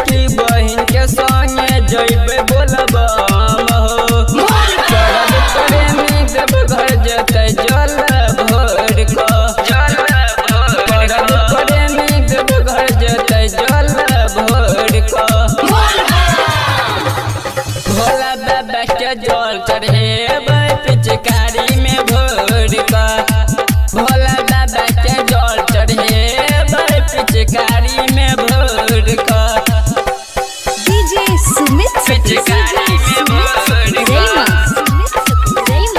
छोटकी बहिन के संगे जइबे बोलबा प्रेमी देव घर जतै जल भर प्रेमी देव घर जतै जल भर भोला बाबा के जल चढ़ेबै पिचकारी में भोर भोला बाबा के जल चढ़ेबै पिचकारी में भोर डीजे सुमित पिचकारी में भोर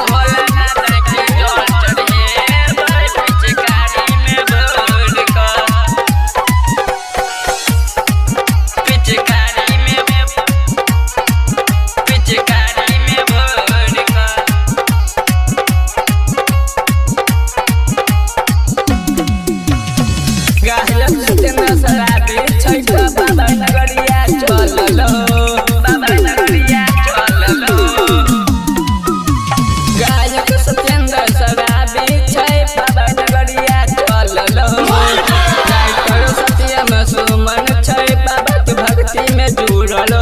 भोला बाबा के जल चढ़ेबै पिचकारी में भोर पिचकारी में भोर गायक सत्यना शराबी छैठ बाबा नगरिया चललो बाबा नगरिया चललो गायक सत्येंद्र शराबी छै बाबा नगरिया चललो गायक सत्यम सुमन छै बाबा के भक्ति में जुड़ल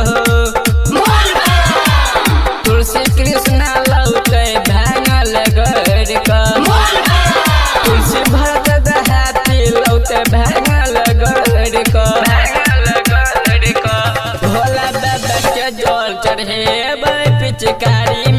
तुलसी कृष्णा लौटे भांगल घर तुलसी भरत दहाती लौटे भांगल घर भोला बाबा के जल चढ़ेबै पिचकारी